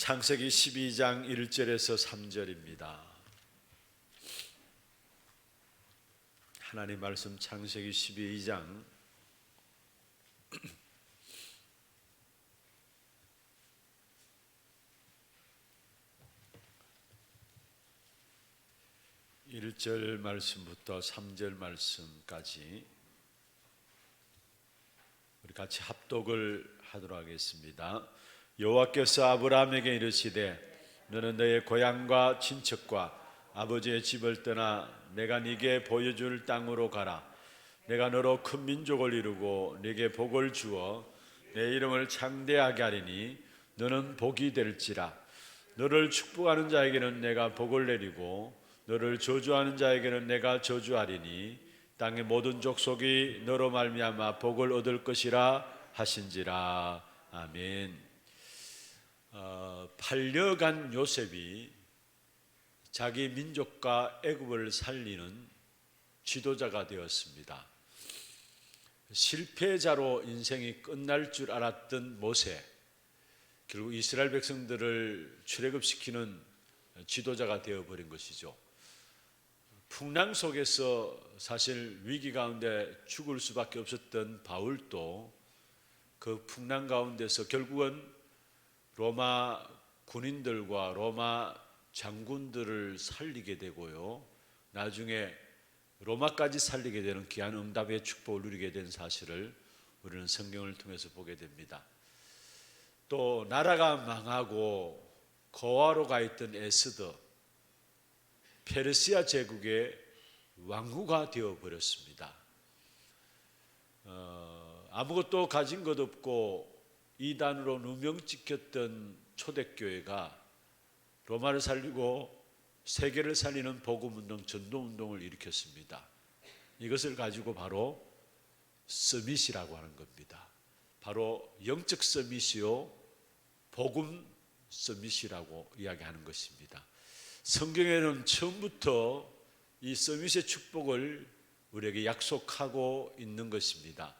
창세기 12장 1절에서 3절입니다. 하나님 말씀 창세기 12장 1절 말씀부터 3절 말씀까지 우리 같이 합독을 하도록 하겠습니다. 여호와께서 아브라함에게 이르시되 너는 너의 고향과 친척과 아버지의 집을 떠나 내가 네게 보여줄 땅으로 가라. 내가 너로 큰 민족을 이루고 네게 복을 주어 내 이름을 창대하게 하리니 너는 복이 될지라. 너를 축복하는 자에게는 내가 복을 내리고 너를 저주하는 자에게는 내가 저주하리니 땅의 모든 족속이 너로 말미암아 복을 얻을 것이라 하신지라. 아멘. 8년간 요셉이 자기 민족과 애굽을 살리는 지도자가 되었습니다. 실패자로 인생이 끝날 줄 알았던 모세, 결국 이스라엘 백성들을 출애굽시키는 지도자가 되어버린 것이죠. 풍랑 속에서 사실 위기 가운데 죽을 수밖에 없었던 바울도 그 풍랑 가운데서 결국은 로마 군인들과 로마 장군들을 살리게 되고요, 나중에 로마까지 살리게 되는 귀한 응답의 축복을 누리게 된 사실을 우리는 성경을 통해서 보게 됩니다. 또 나라가 망하고 고아로 가 있던 에스더, 페르시아 제국의 왕후가 되어버렸습니다. 아무것도 가진 것 없고 이단으로 누명 찍혔던 초대교회가 로마를 살리고 세계를 살리는 복음운동, 전도운동을 일으켰습니다. 이것을 가지고 바로 서밋이라고 하는 겁니다. 바로 영적 서밋이요 복음 서밋이라고 이야기하는 것입니다. 성경에는 처음부터 이 서밋의 축복을 우리에게 약속하고 있는 것입니다.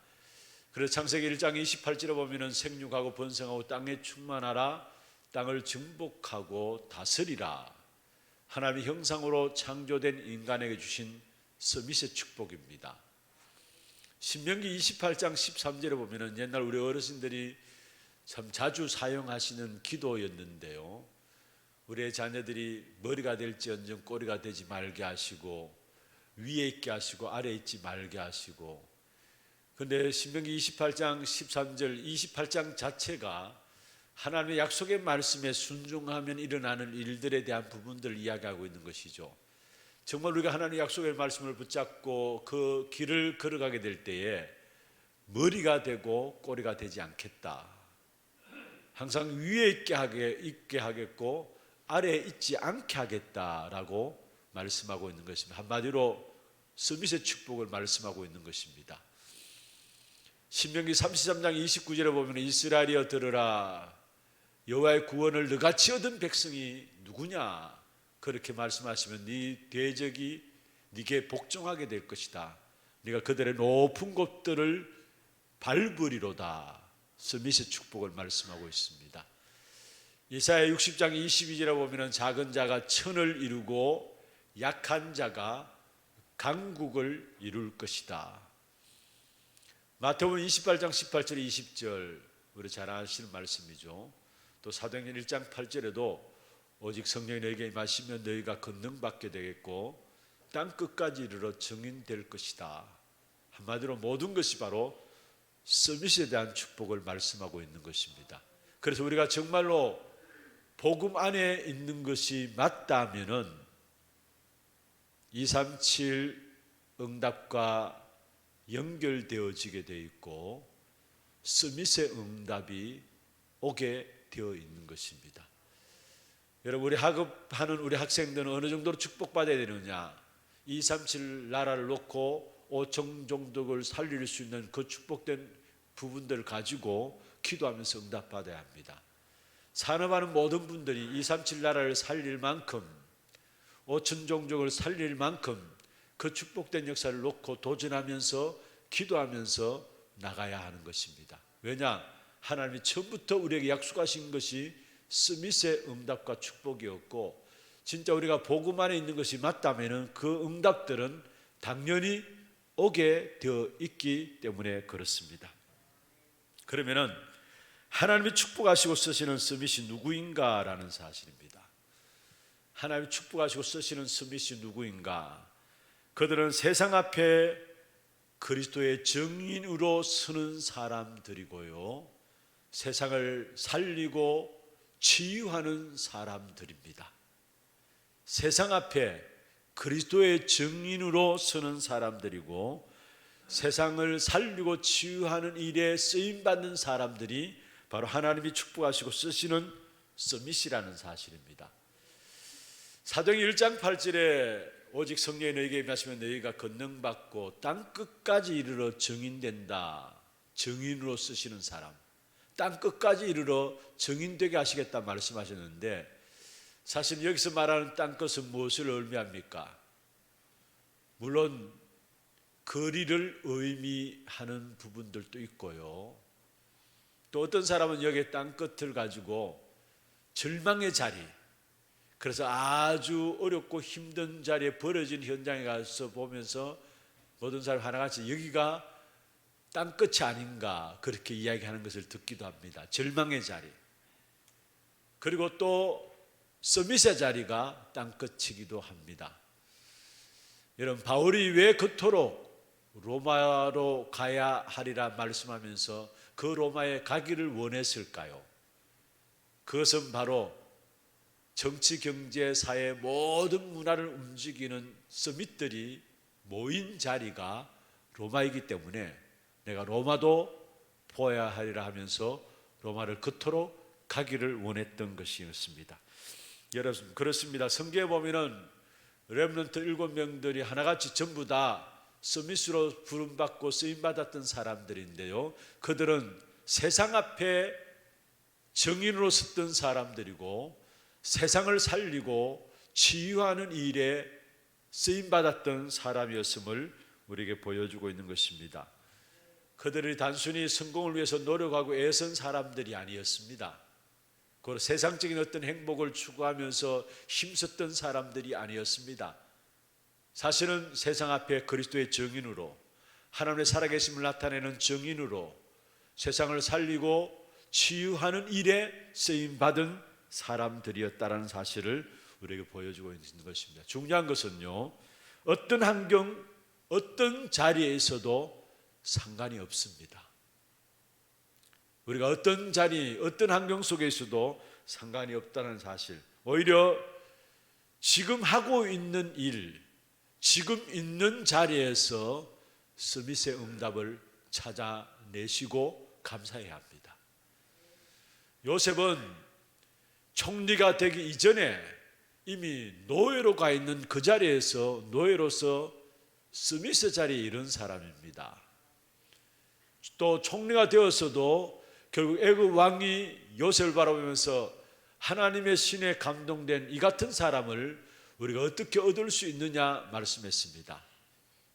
그래서 창세기 1장 28절에 보면 생육하고 번성하고 땅에 충만하라, 땅을 정복하고 다스리라. 하나님의 형상으로 창조된 인간에게 주신 서밋의 축복입니다. 신명기 28장 13절에 보면 옛날 우리 어르신들이 참 자주 사용하시는 기도였는데요, 우리의 자녀들이 머리가 될지언정 꼬리가 되지 말게 하시고 위에 있게 하시고 아래에 있지 말게 하시고. 그런데 신명기 28장 13절 28장 자체가 하나님의 약속의 말씀에 순종하면 일어나는 일들에 대한 부분들을 이야기하고 있는 것이죠. 정말 우리가 하나님의 약속의 말씀을 붙잡고 그 길을 걸어가게 될 때에 머리가 되고 꼬리가 되지 않겠다. 항상 위에 있게 하겠고 아래에 있지 않게 하겠다라고 말씀하고 있는 것입니다. 한마디로 서밋의 축복을 말씀하고 있는 것입니다. 신명기 33장 29절에 보면 이스라엘이여 들으라, 여호와의 구원을 너같이 얻은 백성이 누구냐, 그렇게 말씀하시면 네 대적이 네게 복종하게 될 것이다. 네가 그들의 높은 곳들을 밟으리로다. 서밋의 축복을 말씀하고 있습니다. 이사야 60장 22절에 보면 작은 자가 천을 이루고 약한 자가 강국을 이룰 것이다. 마태복음 28장 18절 20절 우리 잘 아시는 말씀이죠. 또 사도행전 1장 8절에도 오직 성령이 너희에게 임하시면 너희가 권능받게 되겠고 땅 끝까지 이르러 증인될 것이다. 한마디로 모든 것이 바로 서밋에 대한 축복을 말씀하고 있는 것입니다. 그래서 우리가 정말로 복음 안에 있는 것이 맞다면은 237 응답과 연결되어지게 되어 있고 서밋의 응답이 오게 되어 있는 것입니다. 여러분, 우리 학업하는 우리 학생들은 어느 정도로 축복받아야 되느냐? 237 나라를 놓고 5천 종족을 살릴 수 있는 그 축복된 부분들을 가지고 기도하면서 응답받아야 합니다. 산업하는 모든 분들이 237 나라를 살릴 만큼 5천 종족을 살릴 만큼 그 축복된 역사를 놓고 도전하면서 기도하면서 나가야 하는 것입니다. 왜냐? 하나님이 처음부터 우리에게 약속하신 것이 스미스의 응답과 축복이었고, 진짜 우리가 복음 안에 있는 것이 맞다면 그 응답들은 당연히 오게 되어 있기 때문에 그렇습니다. 그러면은 하나님이 축복하시고 쓰시는 스밋이 누구인가라는 사실입니다. 하나님이 축복하시고 쓰시는 스밋이 누구인가? 그들은 세상 앞에 그리스도의 증인으로 서는 사람들이고요, 세상을 살리고 치유하는 사람들입니다. 세상 앞에 그리스도의 증인으로 서는 사람들이고 세상을 살리고 치유하는 일에 쓰임받는 사람들이 바로 하나님이 축복하시고 쓰시는 서밋이라는 사실입니다. 사도행전 1장 8절에 오직 성령이 너희에게 임하시면 너희가 권능받고 땅끝까지 이르러 증인된다. 증인으로 쓰시는 사람, 땅끝까지 이르러 증인되게 하시겠다 말씀하셨는데, 사실 여기서 말하는 땅끝은 무엇을 의미합니까? 물론 거리를 의미하는 부분들도 있고요, 또 어떤 사람은 여기에 땅끝을 가지고 절망의 자리, 그래서 아주 어렵고 힘든 자리에 벌어진 현장에 가서 보면서 모든 사람이 하나같이 여기가 땅끝이 아닌가 그렇게 이야기하는 것을 듣기도 합니다. 절망의 자리. 그리고 또 서밋의 자리가 땅끝이기도 합니다. 여러분, 바울이 왜 그토록 로마로 가야 하리라 말씀하면서 그 로마에 가기를 원했을까요? 그것은 바로 정치, 경제, 사회 모든 문화를 움직이는 서밋들이 모인 자리가 로마이기 때문에 내가 로마도 보아야 하리라 하면서 로마를 그토록 가기를 원했던 것이었습니다. 여러분, 그렇습니다. 성경에 보면은 렘넌트 7명들이 하나같이 전부 다 서밋으로 부름받고 쓰임받았던 사람들인데요, 그들은 세상 앞에 정인으로 섰던 사람들이고 세상을 살리고 치유하는 일에 쓰임받았던 사람이었음을 우리에게 보여주고 있는 것입니다. 그들이 단순히 성공을 위해서 노력하고 애쓴 사람들이 아니었습니다. 그 세상적인 어떤 행복을 추구하면서 힘썼던 사람들이 아니었습니다. 사실은 세상 앞에 그리스도의 증인으로, 하나님의 살아계심을 나타내는 증인으로 세상을 살리고 치유하는 일에 쓰임받은 사람들이었다는 사실을 우리에게 보여주고 있는 것입니다. 중요한 것은요, 어떤 환경, 어떤 자리에 있어도 상관이 없습니다. 우리가 어떤 자리, 어떤 환경 속에 있어도 상관이 없다는 사실, 오히려 지금 하고 있는 일, 지금 있는 자리에서 스밋의 응답을 찾아내시고 감사해야 합니다. 요셉은 총리가 되기 이전에 이미 노예로 가 있는 그 자리에서 노예로서 스밋의 자리에 이른 사람입니다. 또 총리가 되었어도 결국 애굽 왕이 요셉을 바라보면서 하나님의 신에 감동된 이 같은 사람을 우리가 어떻게 얻을 수 있느냐 말씀했습니다.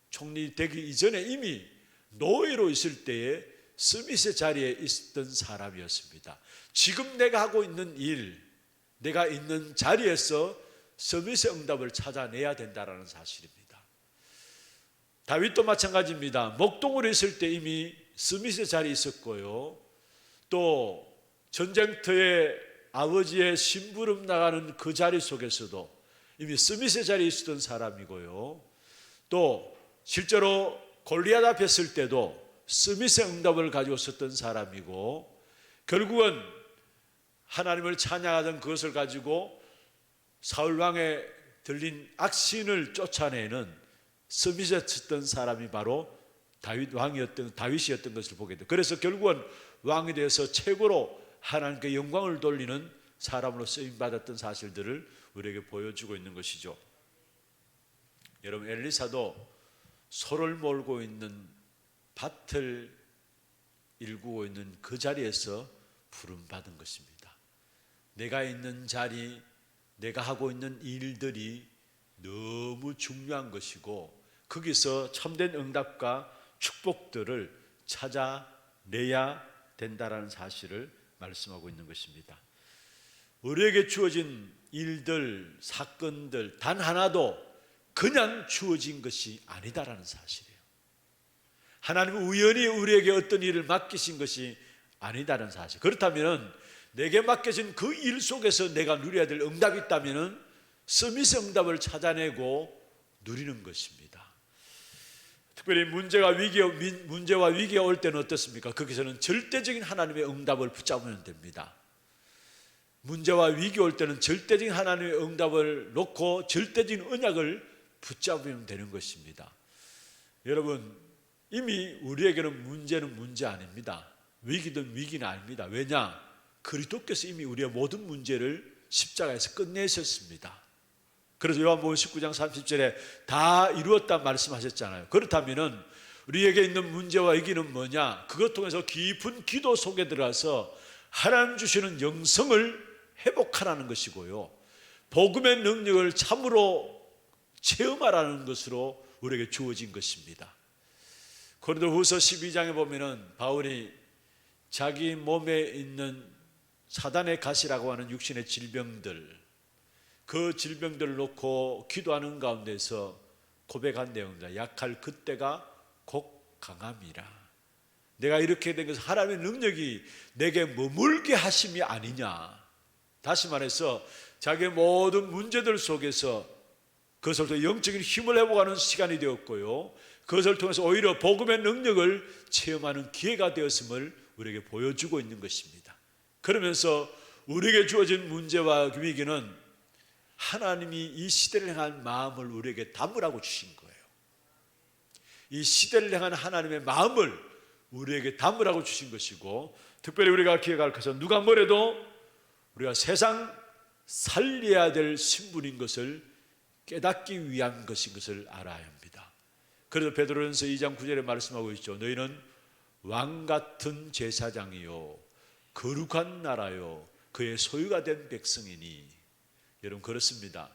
총리 되기 이전에 이미 노예로 있을 때에 스밋의 자리에 있던 사람이었습니다. 지금 내가 하고 있는 일, 내가 있는 자리에서 스밋의 응답을 찾아내야 된다는 사실입니다. 다윗도 마찬가지입니다. 목동으로 있을 때 이미 스밋의 자리에 있었고요, 또 전쟁터에 아버지의 심부름 나가는 그 자리 속에서도 이미 스밋의 자리에 있었던 사람이고요, 또 실제로 골리앗 앞에 설 때도 스밋의 응답을 가지고 있었던 사람이고, 결국은 하나님을 찬양하던 그것을 가지고 사울 왕에 들린 악신을 쫓아내는 스밋에 섰던 사람이 바로 다윗이었던 것을 보게 돼요. 그래서 결국은 왕이 되어서 최고로 하나님께 영광을 돌리는 사람으로 쓰임받았던 사실들을 우리에게 보여주고 있는 것이죠. 여러분, 엘리사도 소를 몰고 있는 밭을 일구고 있는 그 자리에서 부름받은 것입니다. 내가 있는 자리, 내가 하고 있는 일들이 너무 중요한 것이고 거기서 참된 응답과 축복들을 찾아내야 된다라는 사실을 말씀하고 있는 것입니다. 우리에게 주어진 일들, 사건들 단 하나도 그냥 주어진 것이 아니다라는 사실이에요. 하나님은 우연히 우리에게 어떤 일을 맡기신 것이 아니다라는 사실. 그렇다면 내게 맡겨진 그 일 속에서 내가 누려야 될 응답이 있다면 서밋의 응답을 찾아내고 누리는 것입니다. 특별히 문제와 위기가 올 때는 어떻습니까? 거기서는 절대적인 하나님의 응답을 붙잡으면 됩니다. 문제와 위기 올 때는 절대적인 하나님의 응답을 놓고 절대적인 언약을 붙잡으면 되는 것입니다. 여러분, 이미 우리에게는 문제는 문제 아닙니다. 위기든 위기는 아닙니다. 왜냐? 그리스도께서 이미 우리의 모든 문제를 십자가에서 끝내셨습니다. 그래서 요한복음 19장 30절에 다 이루었다 말씀하셨잖아요. 그렇다면 우리에게 있는 문제와 위기는 뭐냐? 그것 통해서 깊은 기도 속에 들어가서 하나님 주시는 영성을 회복하라는 것이고요, 복음의 능력을 참으로 체험하라는 것으로 우리에게 주어진 것입니다. 고린도후서 12장에 보면은 바울이 자기 몸에 있는 사단의 가시라고 하는 육신의 질병들, 그 질병들을 놓고 기도하는 가운데서 고백한 내용입니다. 약할 그때가 곧 강함이라. 내가 이렇게 된 것은 하나님의 능력이 내게 머물게 하심이 아니냐. 다시 말해서 자기의 모든 문제들 속에서 그것을 통해 영적인 힘을 회복하는 시간이 되었고요, 그것을 통해서 오히려 복음의 능력을 체험하는 기회가 되었음을 우리에게 보여주고 있는 것입니다. 그러면서 우리에게 주어진 문제와 위기는 하나님이 이 시대를 향한 마음을 우리에게 담으라고 주신 거예요. 이 시대를 향한 하나님의 마음을 우리에게 담으라고 주신 것이고, 특별히 우리가 기억할 것은 누가 뭐래도 우리가 세상 살려야 될 신분인 것을 깨닫기 위한 것인 것을 알아야 합니다. 그래서 베드로전서 2장 9절에 말씀하고 있죠. 너희는 왕같은 제사장이요 거룩한 나라요 그의 소유가 된 백성이니. 여러분, 그렇습니다.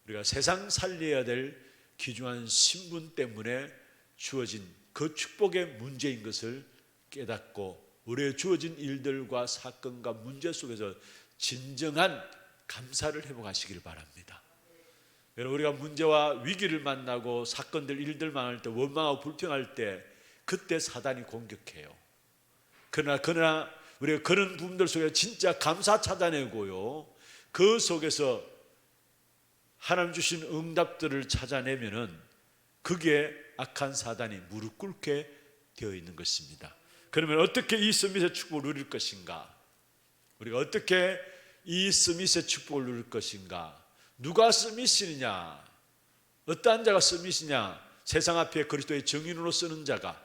우리가 세상 살려야 될 귀중한 신분 때문에 주어진 그 축복의 문제인 것을 깨닫고 우리의 주어진 일들과 사건과 문제 속에서 진정한 감사를 회복하시길 바랍니다. 여러분, 우리가 문제와 위기를 만나고 사건들, 일들 만날 때, 원망하고 불평할 때 그때 사단이 공격해요. 그러나 우리가 그런 부분들 속에 진짜 감사 찾아내고요, 그 속에서 하나님 주신 응답들을 찾아내면은 그게 악한 사단이 무릎 꿇게 되어 있는 것입니다. 그러면 어떻게 이 서밋의 축복을 누릴 것인가? 우리가 어떻게 이 서밋의 축복을 누릴 것인가? 누가 서밋이냐? 어떠한 자가 서밋이냐? 세상 앞에 그리스도의 증인으로 쓰는 자가,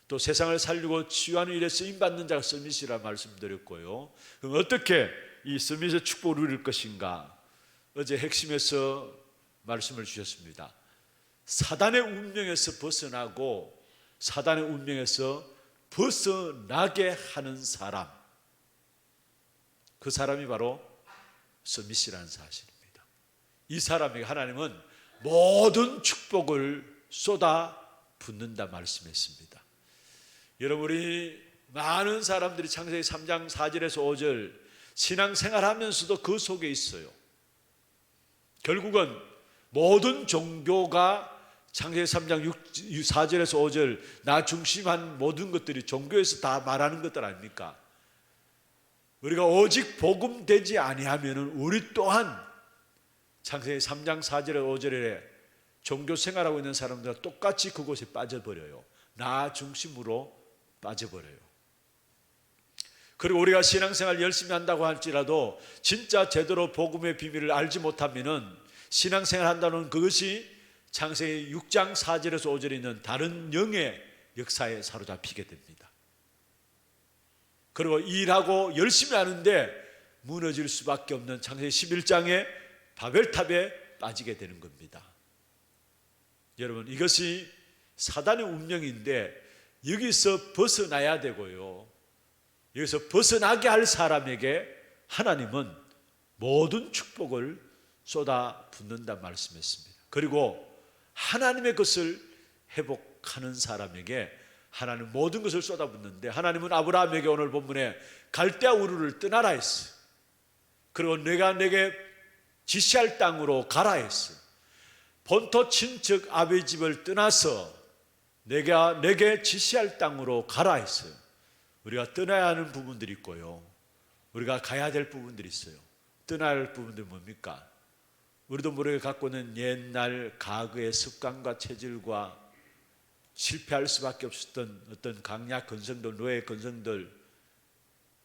또 세상을 살리고 치유하는 일에 쓰임받는 자가 서밋이라 말씀드렸고요. 그럼 어떻게 이 서밋의 축복을 누릴 것인가? 어제 핵심에서 말씀을 주셨습니다. 사단의 운명에서 벗어나고 사단의 운명에서 벗어나게 하는 사람, 그 사람이 바로 서밋이라는 사실입니다. 이 사람에게 하나님은 모든 축복을 쏟아 붓는다 말씀했습니다. 여러분, 우리 많은 사람들이 창세기 3장 4절에서 5절 신앙생활하면서도 그 속에 있어요. 결국은 모든 종교가 창세기 3장 4절에서 5절 나 중심한 모든 것들이 종교에서 다 말하는 것들 아닙니까? 우리가 오직 복음 되지 아니하면은 우리 또한 창세기 3장 4절에 5절에 종교 생활하고 있는 사람들과 똑같이 그곳에 빠져버려요. 나 중심으로 빠져버려요. 그리고 우리가 신앙생활 열심히 한다고 할지라도 진짜 제대로 복음의 비밀을 알지 못하면은 신앙생활 한다는 그것이 창세기 6장 4절에서 5절에 있는 다른 영의 역사에 사로잡히게 됩니다. 그리고 일하고 열심히 하는데 무너질 수밖에 없는 창세기 11장의 바벨탑에 빠지게 되는 겁니다. 여러분, 이것이 사단의 운명인데 여기서 벗어나야 되고요, 여기서 벗어나게 할 사람에게 하나님은 모든 축복을 쏟아붓는다 말씀했습니다. 그리고 하나님의 것을 회복하는 사람에게 하나님 모든 것을 쏟아붓는데, 하나님은 아브라함에게 오늘 본문에 갈대아 우르를 떠나라 했어요. 그리고 내가 내게 지시할 땅으로 가라 했어요. 본토 친척 아버지 집을 떠나서 내게 지시할 땅으로 가라 했어요. 우리가 떠나야 하는 부분들이 있고요, 우리가 가야 될 부분들이 있어요. 떠나야 할 부분들이 뭡니까? 우리도 모르게 갖고 있는 옛날 과거의 습관과 체질과 실패할 수밖에 없었던 어떤 강약 근성들, 노예 근성들,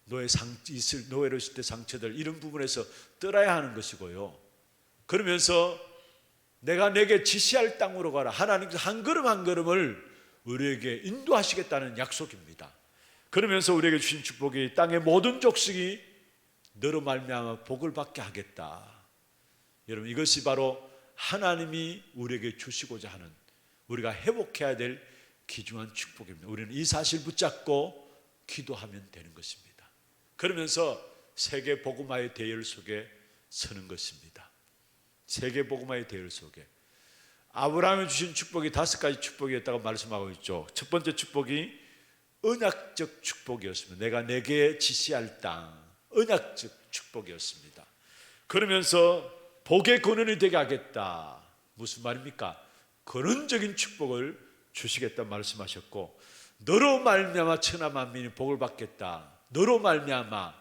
노예로 있을 때 상처들, 이런 부분에서 떠나야 하는 것이고요. 그러면서 내가 내게 지시할 땅으로 가라. 하나님께서 한 걸음 한 걸음을 우리에게 인도하시겠다는 약속입니다. 그러면서 우리에게 주신 축복이 땅의 모든 족속이 너로 말미암아 복을 받게 하겠다. 여러분, 이것이 바로 하나님이 우리에게 주시고자 하는, 우리가 회복해야 될 귀중한 축복입니다. 우리는 이 사실 붙잡고 기도하면 되는 것입니다. 그러면서 세계 복음화의 대열 속에 서는 것입니다. 세계 복음화의 대열 속에 아브라함이 주신 축복이 5가지 축복이었다고 말씀하고 있죠. 첫 번째 축복이 언약적 축복이었습니다. 내가 내게 지시할 땅, 언약적 축복이었습니다. 그러면서 복의 근원이 되게 하겠다. 무슨 말입니까? 근원적인 축복을 주시겠다 말씀하셨고, 너로 말미암아 천하 만민이 복을 받겠다. 너로 말미암아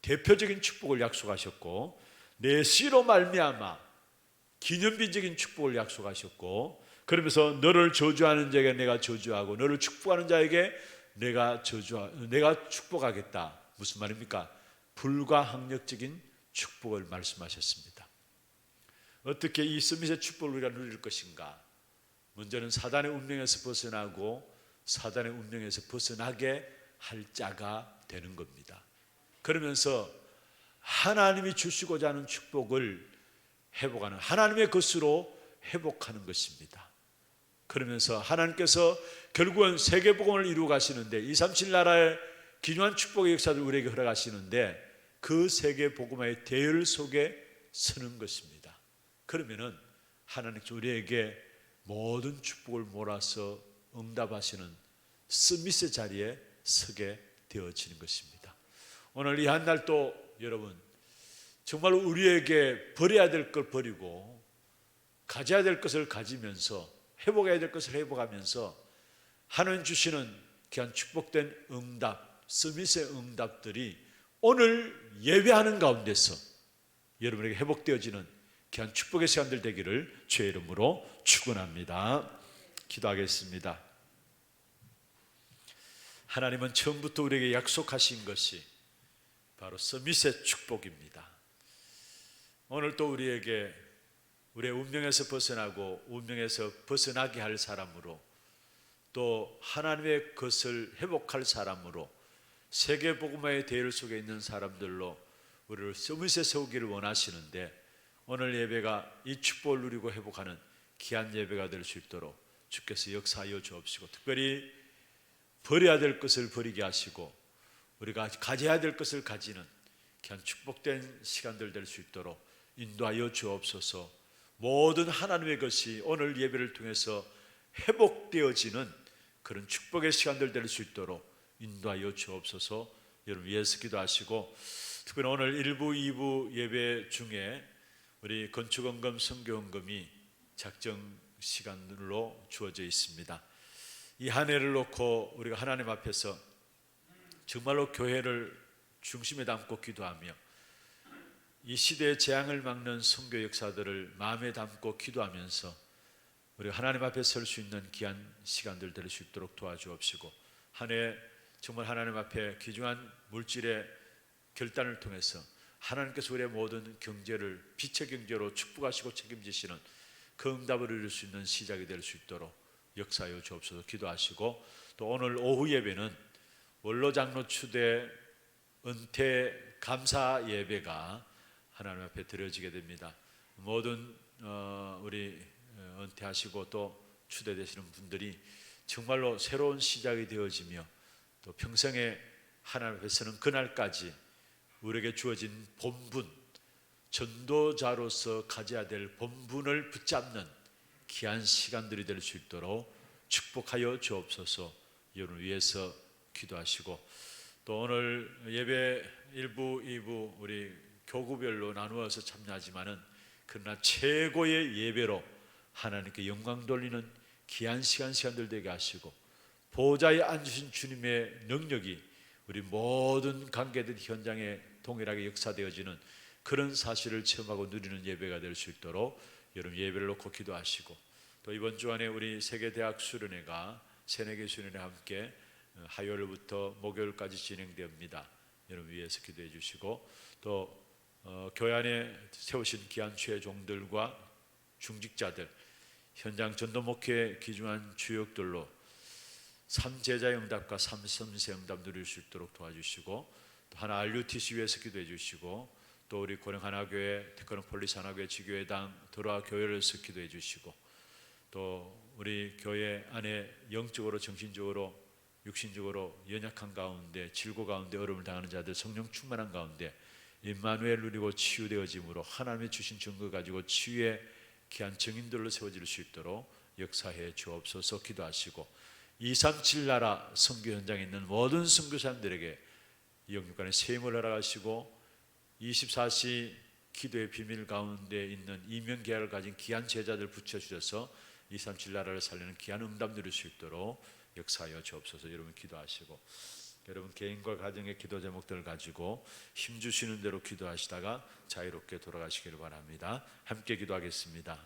대표적인 축복을 약속하셨고, 내 씨로 말미암아 기념비적인 축복을 약속하셨고, 그러면서 너를 저주하는 자에게 내가 저주하고 너를 축복하는 자에게 내가 축복하겠다. 무슨 말입니까? 불가항력적인 축복을 말씀하셨습니다. 어떻게 이 스밋의 축복을 우리가 누릴 것인가? 먼저는 사단의 운명에서 벗어나고 사단의 운명에서 벗어나게 할 자가 되는 겁니다. 그러면서 하나님이 주시고자 하는 축복을 회복하는, 하나님의 것으로 회복하는 것입니다. 그러면서 하나님께서 결국은 세계복음을 이루어 가시는데, 237 나라의 귀중한 축복의 역사를 우리에게 허락하시는데, 그 세계복음의 대열 속에 서는 것입니다. 그러면은 하나님께서 우리에게 모든 축복을 몰아서 응답하시는 스밋의 자리에 서게 되어지는 것입니다. 오늘 이 한 날도 여러분, 정말 우리에게 버려야 될 걸 버리고 가져야 될 것을 가지면서 회복해야 될 것을 회복하면서 하나님 주시는 귀한 축복된 응답, 스밋의 응답들이 오늘 예배하는 가운데서 여러분에게 회복되어지는 귀한 축복의 시간들 되기를 주의 이름으로 축원합니다. 기도하겠습니다. 하나님은 처음부터 우리에게 약속하신 것이 바로 스밋의 축복입니다. 오늘 또 우리에게 우리의 운명에서 벗어나고 운명에서 벗어나게 할 사람으로, 또 하나님의 것을 회복할 사람으로, 세계 복음화의 대열 속에 있는 사람들로 우리를 스밋에 세우기를 원하시는데, 오늘 예배가 이 축복을 누리고 회복하는 귀한 예배가 될 수 있도록 주께서 역사하여 주옵시고, 특별히 버려야 될 것을 버리게 하시고 우리가 가져야 될 것을 가지는 귀한 축복된 시간들 될 수 있도록 인도하여 주옵소서. 모든 하나님의 것이 오늘 예배를 통해서 회복되어지는 그런 축복의 시간들 될 수 있도록 인도하여 주옵소서. 여러분 위해서 기도하시고, 특별히 오늘 1부, 2부 예배 중에 우리 건축원금, 선교원금이 작정 시간으로 주어져 있습니다. 이 한 해를 놓고 우리가 하나님 앞에서 정말로 교회를 중심에 담고 기도하며 이 시대의 재앙을 막는 선교 역사들을 마음에 담고 기도하면서 우리가 하나님 앞에 설 수 있는 귀한 시간들 될 수 있도록 도와주옵시고, 한 해 정말 하나님 앞에 귀중한 물질의 결단을 통해서 하나님께서 우리의 모든 경제를 빛의 경제로 축복하시고 책임지시는 그 응답을 이룰 수 있는 시작이 될 수 있도록 역사하여 주옵소서. 기도하시고, 또 오늘 오후 예배는 원로 장로 추대 은퇴 감사 예배가 하나님 앞에 드려지게 됩니다. 모든 우리 은퇴하시고 또 추대되시는 분들이 정말로 새로운 시작이 되어지며 또 평생에 하나님 앞에 서는 그날까지 우리에게 주어진 본분, 전도자로서 가져야 될 본분을 붙잡는 귀한 시간들이 될 수 있도록 축복하여 주옵소서. 여러분을 위해서 기도하시고, 또 오늘 예배 1부, 2부 우리 교구별로 나누어서 참여하지만은 그러나 최고의 예배로 하나님께 영광 돌리는 귀한 시간들 되게 하시고 보좌에 앉으신 주님의 능력이 우리 모든 관계들 현장에 동일하게 역사되어지는 그런 사실을 체험하고 누리는 예배가 될 수 있도록 여러분 예배를 놓고 기도하시고, 또 이번 주안에 우리 세계대학 수련회가 새내기 수련회 함께 화요일부터 목요일까지 진행됩니다. 여러분 위해서 기도해 주시고, 또 교회 안에 세우신 귀한 최종들과 중직자들, 현장 전도 목회에 기중한 주역들로 3제자의 응답과 3선세 응답 누릴 수 있도록 도와주시고, 또 하나 RUTC 위해서 기도해 주시고, 또 우리 고령 하나교회, 테크노 폴리스 하나교회 지교회당 들어와 교회를서 기도해 주시고, 또 우리 교회 안에 영적으로 정신적으로 육신적으로 연약한 가운데 질고 가운데 어려움을 당하는 자들 성령 충만한 가운데 임마누엘 누리고 치유되어짐으로 하나님의 주신 증거 가지고 치유의 귀한 증인들로 세워질 수 있도록 역사해 주옵소서. 기도하시고 237 나라 선교 현장에 있는 모든 선교사님들에게 이 영육간의 세임을 허락하시고 24시 기도의 비밀 가운데 있는 이면 계약을 가진 귀한 제자들 붙여주셔서 237 나라를 살리는 귀한 응답 누릴 수 있도록 역사하여 주옵소서. 여러분 기도하시고, 여러분 개인과 가정의 기도 제목들을 가지고 힘주시는 대로 기도하시다가 자유롭게 돌아가시기를 바랍니다. 함께 기도하겠습니다.